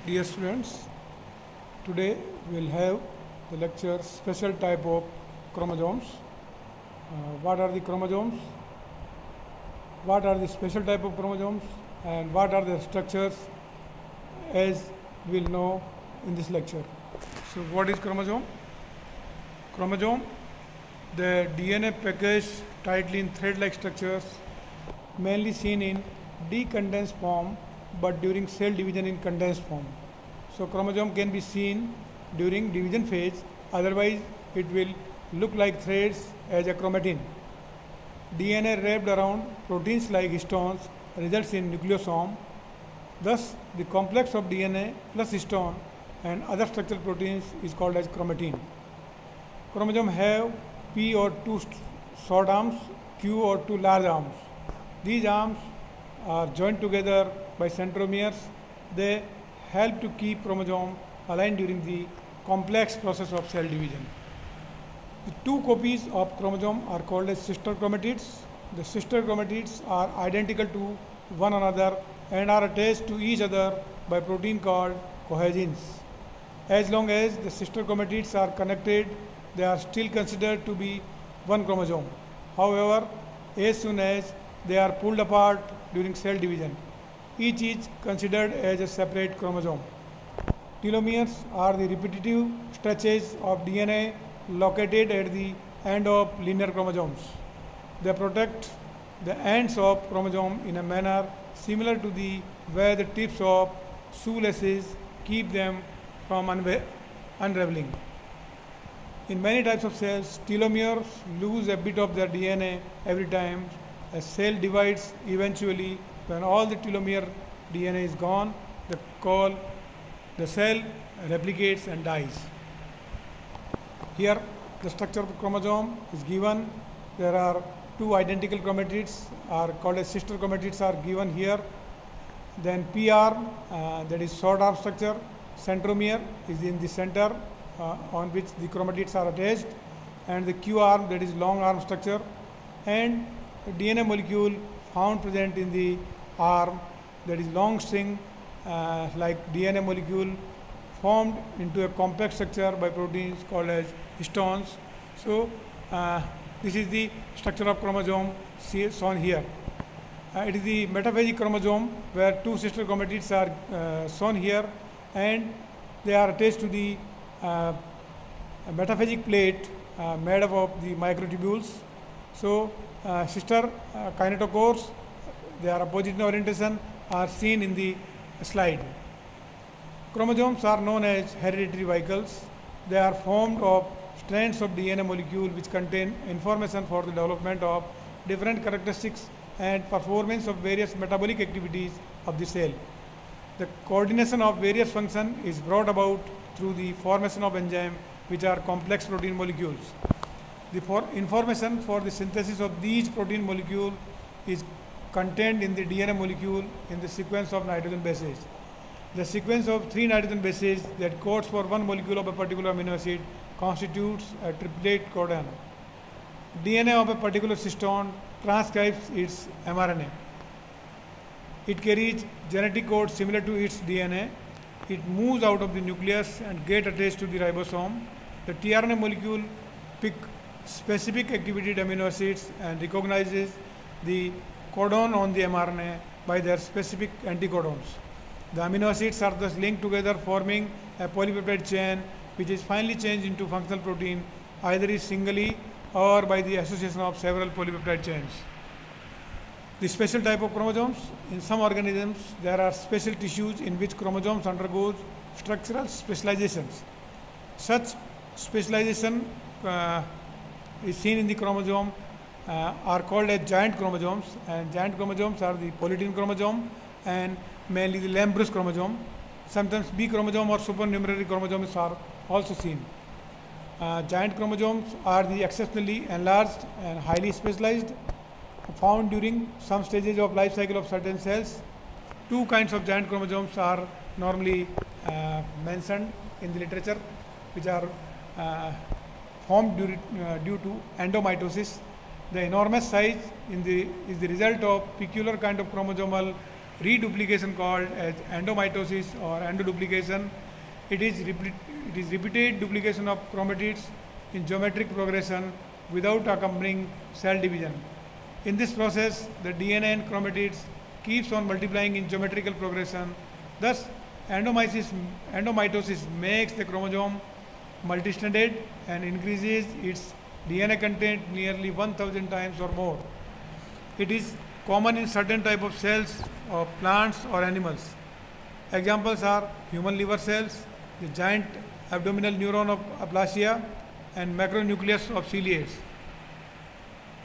Dear students, today we will have the lecture special type of chromosomes. What are the chromosomes? What are the special type of chromosomes and what are their structures, as we will know in this lecture. So what is chromosome? Chromosome, the DNA packaged tightly in thread-like structures, mainly seen in decondensed form but during cell division in condensed form. So chromosome can be seen during division phase, otherwise it will look like threads as a chromatin. DNA wrapped around proteins like histones results in nucleosome. Thus the complex of DNA plus histone and other structural proteins is called as chromatin. Chromosome have P or two short arms, Q or two large arms. These arms are joined together by centromeres. They help to keep chromosome aligned during the complex process of cell division. The two copies of chromosome are called as sister chromatids. The sister chromatids are identical to one another and are attached to each other by protein called cohegins. As long as the sister chromatids are connected, they are still considered to be one chromosome. However, as soon as they are pulled apart during cell division, each is considered as a separate chromosome. Telomeres are the repetitive stretches of DNA located at the end of linear chromosomes. They protect the ends of chromosome in a manner similar to the way the tips of shoelaces keep them from unraveling. In many types of cells, telomeres lose a bit of their DNA every time a cell divides. Eventually, when all the telomere DNA is gone, the cell replicates and dies. Here, the structure of the chromosome is given. There are two identical chromatids are called as sister chromatids are given here. Then P arm, that is short arm structure. Centromere is in the center on which the chromatids are attached, and the Q arm, that is long arm structure, and a DNA molecule found present in the arm, that is long string like DNA molecule formed into a compact structure by proteins called as histones. So this is the structure of chromosome shown here. It is the metaphasic chromosome where two sister chromatids are shown here, and they are attached to the metaphasic plate made up of the microtubules. So sister kinetochores, they are opposite in orientation, are seen in the slide. Chromosomes are known as hereditary vehicles. They are formed of strands of DNA molecule which contain information for the development of different characteristics and performance of various metabolic activities of the cell. The coordination of various functions is brought about through the formation of enzymes, which are complex protein molecules. The information for the synthesis of these protein molecules is contained in the DNA molecule in the sequence of nitrogen bases. The sequence of 3 nitrogen bases that codes for one molecule of a particular amino acid constitutes a triplet codon. DNA of a particular histone transcribes its mRNA. It carries genetic code similar to its DNA. It moves out of the nucleus and gets attached to the ribosome. The tRNA molecule picks specific activated amino acids and recognizes the codon on the mRNA by their specific anticodons. The amino acids are thus linked together, forming a polypeptide chain, which is finally changed into functional protein either singly or by the association of several polypeptide chains. The special type of chromosomes, in some organisms there are special tissues in which chromosomes undergoes structural specializations. Such specialization is seen in the chromosome are called as giant chromosomes, and giant chromosomes are the polytene chromosome and mainly the Lamb-Bruce chromosome. Sometimes B chromosome or supernumerary chromosomes are also seen. Giant chromosomes are the exceptionally enlarged and highly specialized, found during some stages of life cycle of certain cells. Two kinds of giant chromosomes are normally mentioned in the literature, which are formed due to endomitosis. The enormous size is the result of peculiar kind of chromosomal reduplication called as endomitosis or endoduplication. It is repeated duplication of chromatids in geometric progression without accompanying cell division. In this process, the DNA and chromatids keeps on multiplying in geometrical progression. Thus, endomitosis makes the chromosome multistranded and increases its DNA content nearly 1000 times or more. It is common in certain type of cells of plants or animals. Examples are human liver cells, the giant abdominal neuron of aplasia, and macronucleus of ciliates.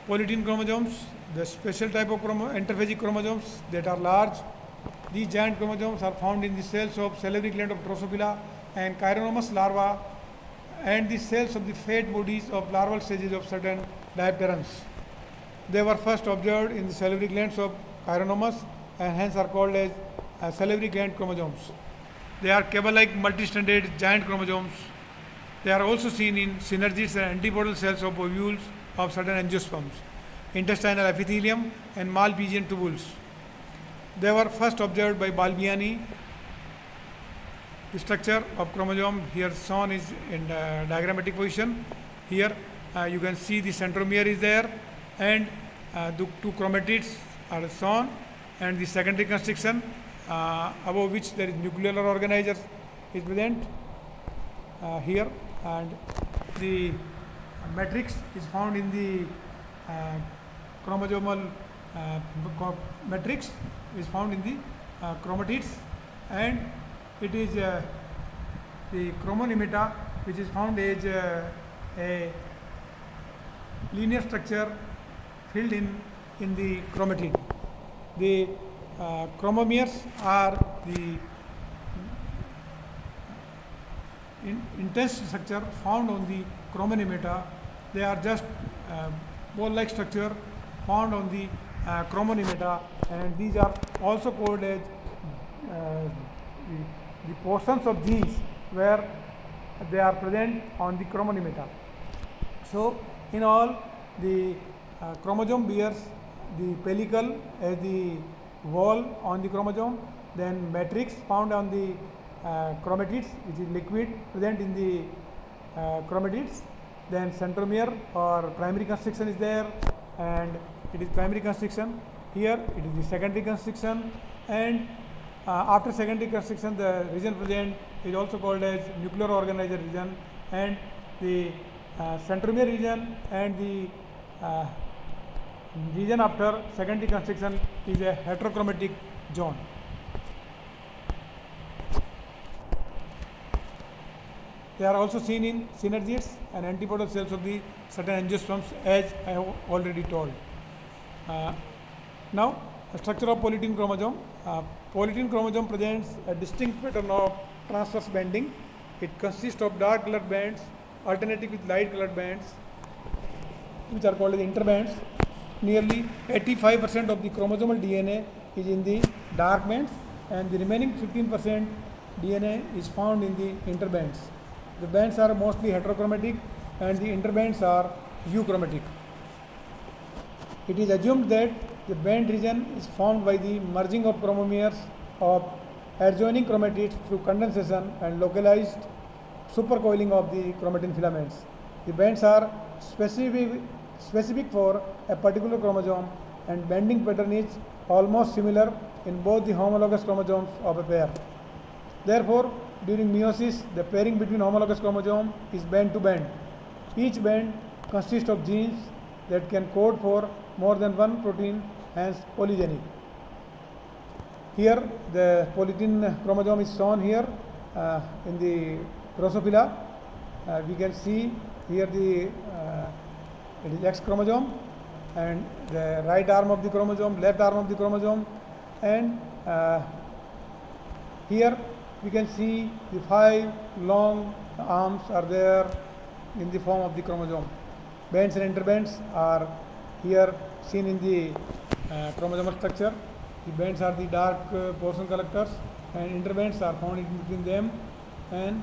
Polytene chromosomes, the special type of interphagic chromosomes that are large. These giant chromosomes are found in the cells of salivary gland of Drosophila and Chironomus larva and the cells of the fat bodies of larval stages of certain Dipterans. They were first observed in the salivary glands of Chironomus and hence are called as salivary gland chromosomes. They are cable-like multistranded giant chromosomes. They are also seen in synergids and antipodal cells of ovules of certain angiosperms, intestinal epithelium and Malpighian tubules. They were first observed by Balbiani. The structure of chromosome here shown is in diagrammatic position. Here you can see the centromere is there and the two chromatids are shown and the secondary constriction above which there is nuclear organizer is present here, and the matrix is found in the chromosomal matrix is found in the chromatids, and it is the chromonimeta which is found as a linear structure filled in the chromatid. The chromomeres are the intense structure found on the chromonimeta. They are just ball-like structure found on the chromonimeta, and these are also called as the portions of genes where they are present on the chromonimeta. So, in all, the chromosome bears the pellicle as the wall on the chromosome, then matrix found on the chromatids, which is liquid present in the chromatids, then centromere or primary constriction is there, and it is primary constriction. Here it is the secondary constriction, and after secondary constriction the region present is also called as nuclear organizer region, and the centromere region and the region after secondary constriction is a heterochromatic zone. They are also seen in synergids and antipodal cells of the certain angiosperms, as I have already told. Now, the structure of polytene chromosome. Polytene chromosome presents a distinct pattern of transverse banding. It consists of dark colored bands alternating with light colored bands, which are called as interbands. Nearly 85% of the chromosomal DNA is in the dark bands, and the remaining 15% DNA is found in the interbands. The bands are mostly heterochromatic and the interbands are euchromatic. It is assumed that the band region is formed by the merging of chromomeres of adjoining chromatids through condensation and localized supercoiling of the chromatin filaments. The bands are specific for a particular chromosome, and banding pattern is almost similar in both the homologous chromosomes of a pair. Therefore, during meiosis, the pairing between homologous chromosome is band to band. Each band consists of genes that can code for more than one protein, hence polygenic. Here, the polytene chromosome is shown here in the Drosophila. We can see here it is X chromosome, and the right arm of the chromosome, left arm of the chromosome, and here we can see the 5 long arms are there in the form of the chromosome. Bands and interbands are here seen in the chromosomal structure. The bands are the dark portion collectors, and interbands are found in between them, and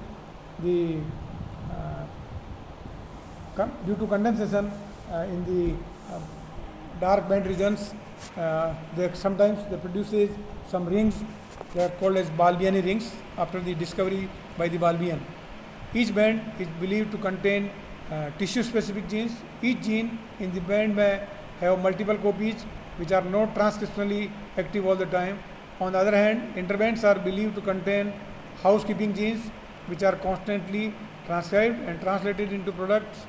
the due to condensation in the dark band regions, sometimes they produces some rings. They are called as Balbiani rings after the discovery by the Balbian. Each band is believed to contain tissue-specific genes. Each gene in the band may have multiple copies which are not transcriptionally active all the time. On the other hand, interbands are believed to contain housekeeping genes which are constantly transcribed and translated into products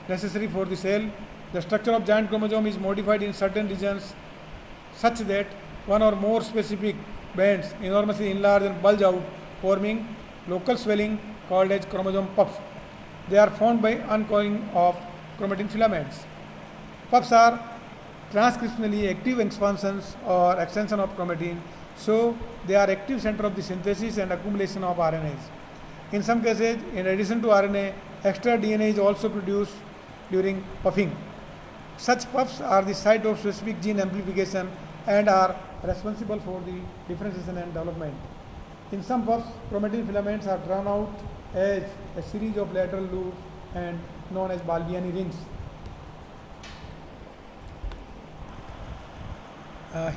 necessary for the cell. The structure of giant chromosome is modified in certain regions such that one or more specific bands enormously enlarge and bulge out, forming local swelling called as chromosome puffs. They are formed by uncoiling of chromatin filaments. Puffs are transcriptionally active expansions or extension of chromatin, so they are active center of the synthesis and accumulation of RNAs. In some cases, in addition to RNA, extra DNA is also produced during puffing. Such puffs are the site of specific gene amplification and are responsible for the differentiation and development. In some puffs, chromatin filaments are drawn out as a series of lateral loops and known as Balbiani rings.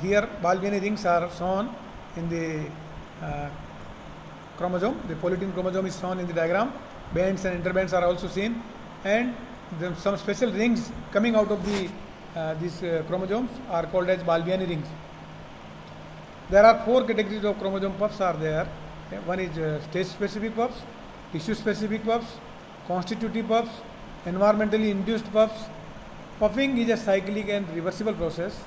Here Balbiani rings are shown in the chromosome. The polytene chromosome is shown in the diagram. Bands and interbands are also seen, and some special rings coming out of these chromosomes are called as Balbiani rings. There are 4 categories of chromosome puffs are there. One is stage-specific puffs, tissue-specific puffs, constitutive puffs, environmentally induced puffs. Puffing is a cyclic and reversible process.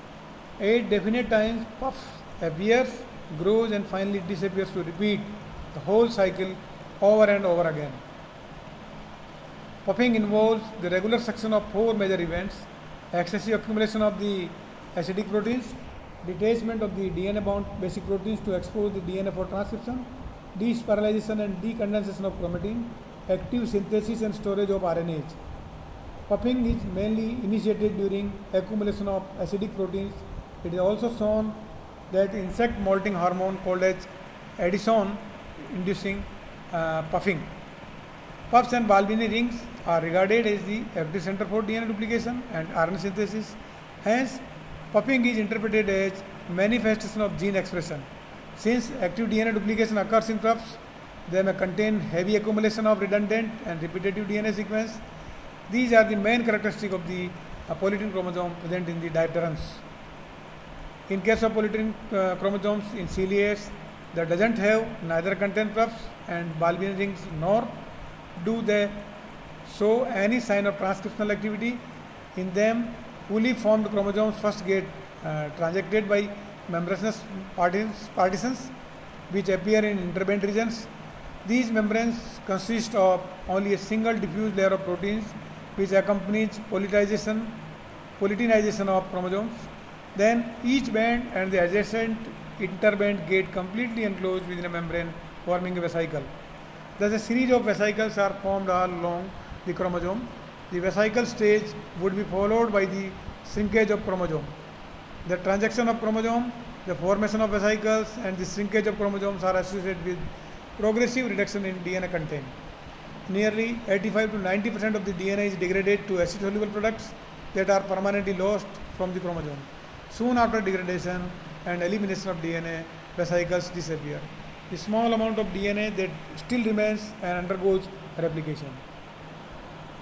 At definite times, puff appears, grows and finally disappears to repeat the whole cycle over and over again. Puffing involves the regular succession of 4 major events: excessive accumulation of the acidic proteins, detachment of the DNA-bound basic proteins to expose the DNA for transcription, despiralization and decondensation of chromatin, active synthesis and storage of RNAs. Puffing is mainly initiated during accumulation of acidic proteins. It is also shown that insect molting hormone called as addison inducing puffing. Puffs and Balbiani rings are regarded as the active center for DNA duplication and RNA synthesis. Hence, puffing is interpreted as manifestation of gene expression. Since active DNA duplication occurs in puffs, they may contain heavy accumulation of redundant and repetitive DNA sequence. These are the main characteristics of the polytene chromosome present in the dipterans. In case of polytene chromosomes in ciliates that doesn't have neither contain puffs and Balbiani rings, nor do they show any sign of transcriptional activity. In them, fully formed chromosomes first get transacted by membranous partitions which appear in interband regions. These membranes consist of only a single diffuse layer of proteins which accompanies polytinization of chromosomes. Then each band and the adjacent interband get completely enclosed within a membrane, forming a vesicle. Thus a series of vesicles are formed all along the chromosome. The vesicle stage would be followed by the shrinkage of chromosome. The transaction of chromosome, the formation of vesicles and the shrinkage of chromosomes are associated with progressive reduction in DNA content. Nearly 85 to 90% of the DNA is degraded to acid-soluble products that are permanently lost from the chromosome. Soon after degradation and elimination of DNA, vesicles disappear. A small amount of DNA that still remains and undergoes replication.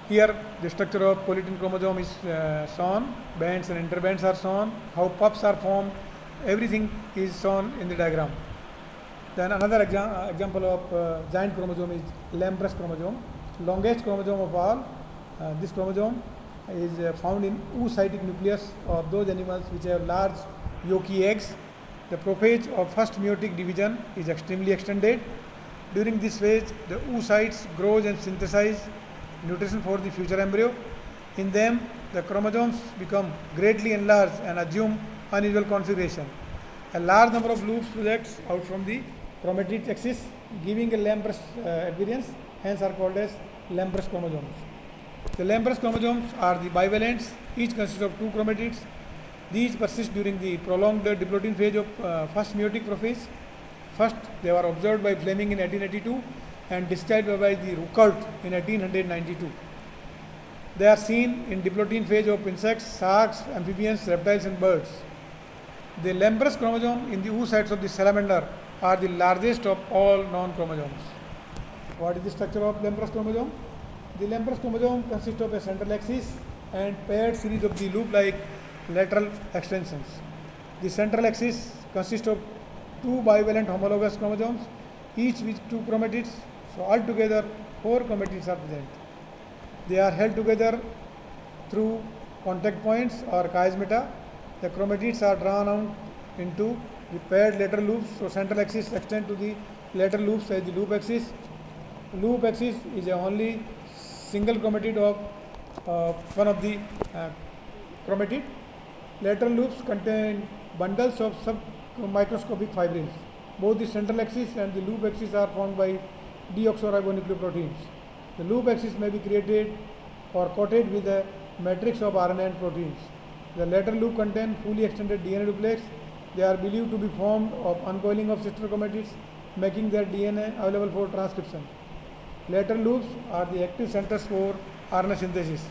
Here the structure of polytene chromosome is shown, bands and interbands are shown, how puffs are formed, everything is shown in the diagram. Then another example of giant chromosome is Lamprey chromosome, longest chromosome of all. This chromosome is found in oocytic nucleus of those animals which have large yolky eggs. The prophase of first meiotic division is extremely extended. During this phase, the oocytes grows and synthesize nutrition for the future embryo. In them, the chromosomes become greatly enlarged and assume unusual configuration. A large number of loops projects out from the chromatic axis, giving a Lamprey appearance, hence are called as Lamprey chromosomes. The Lamprey chromosomes are the bivalents, each consists of 2 chromatids. These persist during the prolonged diplotin phase of first meiotic prophase. First, they were observed by Fleming in 1882 and described by the Ruckert in 1892. They are seen in diplotin phase of insects, sharks, amphibians, reptiles and birds. The lembrous chromosome in the oocytes of the salamander are the largest of all non-chromosomes. What is the structure of lembrous chromosome? The lembrous chromosome consists of a central axis and paired series of the loop-like lateral extensions. The central axis consists of two bivalent homologous chromosomes, each with two chromatids. So altogether, 4 chromatids are present. They are held together through contact points or chiasmata. The chromatids are drawn out into the paired lateral loops. So central axis extends to the lateral loops as the loop axis. Loop axis is a only single chromatid of one of the chromatid. Lateral loops contain bundles of submicroscopic fibrils. Both the central axis and the loop axis are formed by deoxyribonucleoproteins. The loop axis may be created or coated with a matrix of RNA and proteins. The lateral loop contains fully extended DNA duplex. They are believed to be formed of uncoiling of sister chromatids, making their DNA available for transcription. Lateral loops are the active centers for RNA synthesis.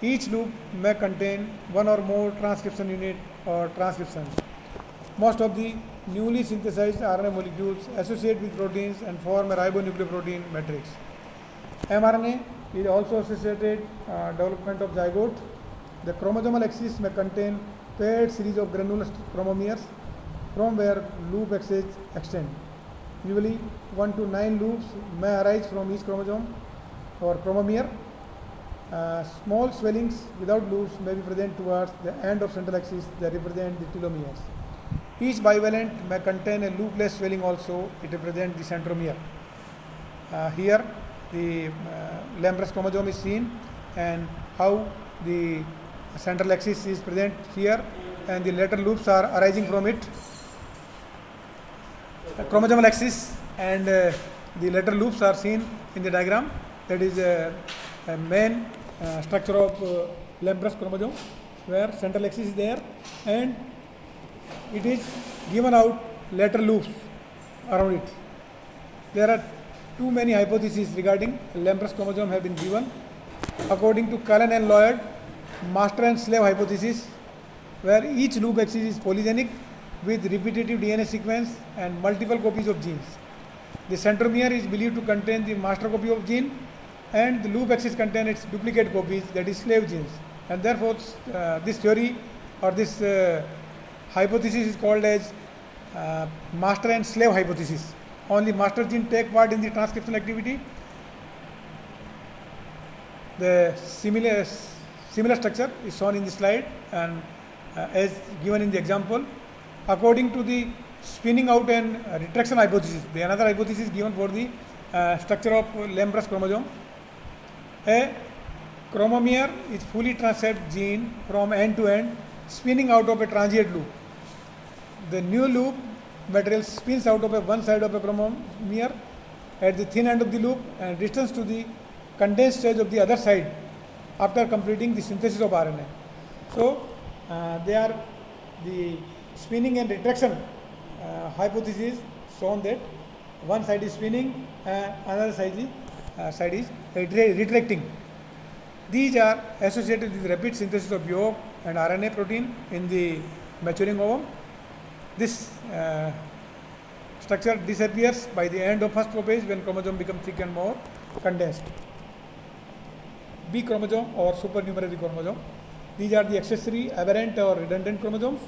Each loop may contain one or more transcription unit or transcriptions. Most of the newly synthesized RNA molecules associate with proteins and form a ribonucleoprotein matrix. mRNA is also associated development of zygote. The chromosomal axis may contain paired series of granular chromomeres from where loop axes extend. Usually 1 to 9 loops may arise from each chromosome or chromomere. Small swellings without loops may be present towards the end of central axis that represent the telomeres. Each bivalent may contain a loopless swelling also. It represents the centromere. Here the lembrous chromosome is seen and how the central axis is present here and the lateral loops are arising from it. Chromosomal axis and the lateral loops are seen in the diagram. That is a main structure of lembrous chromosome where central axis is there and it is given out lateral loops around it. There are too many hypotheses regarding lembrous chromosome have been given. According to Cullen and Lloyd, master and slave hypothesis, where each loop axis is polygenic with repetitive DNA sequence and multiple copies of genes. The centromere is believed to contain the master copy of gene and the loop axis contains its duplicate copies, that is slave genes. And therefore, this theory or this hypothesis is called as master and slave hypothesis. Only master gene take part in the transcription activity. The similar structure is shown in the slide and as given in the example. According to the spinning out and retraction hypothesis, the another hypothesis given for the structure of lembrous chromosome. A chromomere is fully transcribed gene from end to end, spinning out of a transient loop. The new loop material spins out of one side of a chromomere at the thin end of the loop and returns to the condensed stage of the other side after completing the synthesis of RNA. So, they are the spinning and retraction hypothesis shown that one side is spinning and another side is retracting. These are associated with rapid synthesis of yolk and RNA protein in the maturing ovum. This structure disappears by the end of first prophase when chromosome becomes thick and more condensed. B chromosome or supernumerary chromosome. These are the accessory, aberrant or redundant chromosomes.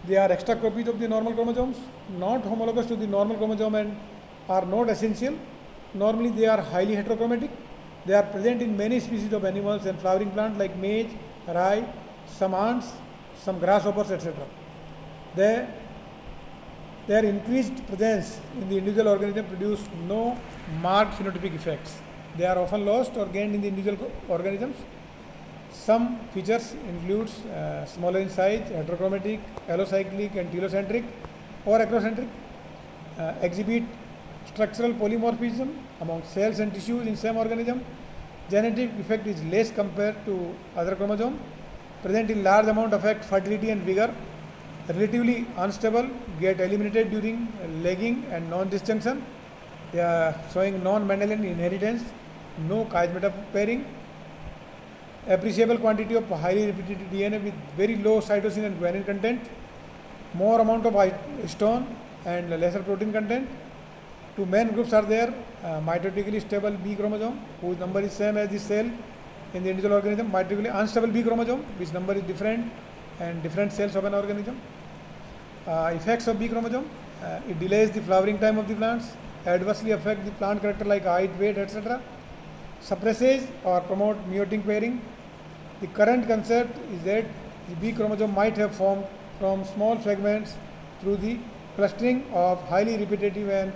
They are extra copies of the normal chromosomes, not homologous to the normal chromosome and are not essential. Normally they are highly heterochromatic. They are present in many species of animals and flowering plants like maize, rye, some ants, some grasshoppers, etc. Their increased presence in the individual organism produce no marked phenotypic effects. They are often lost or gained in the individual organisms. Some features include smaller in size, heterochromatic, allocyclic and telocentric or acrocentric, exhibit structural polymorphism among cells and tissues in same organism. Genetic effect is less compared to other chromosomes. Present in large amount affect fertility and vigor. Relatively unstable, get eliminated during lagging and non-disjunction. They are showing non-Mendelian inheritance, no chiasmata pairing. Appreciable quantity of highly repeated DNA with very low cytosine and guanine content. more amount of histone and lesser protein content. Two main groups are there, mitotically stable B chromosome, whose number is same as the cell in the individual organism, mitotically unstable B chromosome, which number is different and different cells of an organism. Effects of B chromosome, it delays the flowering time of the plants, adversely affect the plant character like height, weight, etc. Suppresses or promote meiotic pairing. The current concept is that the B chromosome might have formed from small fragments through the clustering of highly repetitive and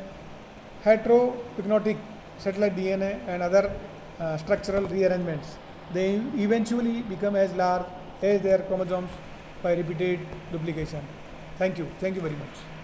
heteropignotic satellite DNA and other structural rearrangements. They eventually become as large as their chromosomes by repeated duplication. Thank you very much.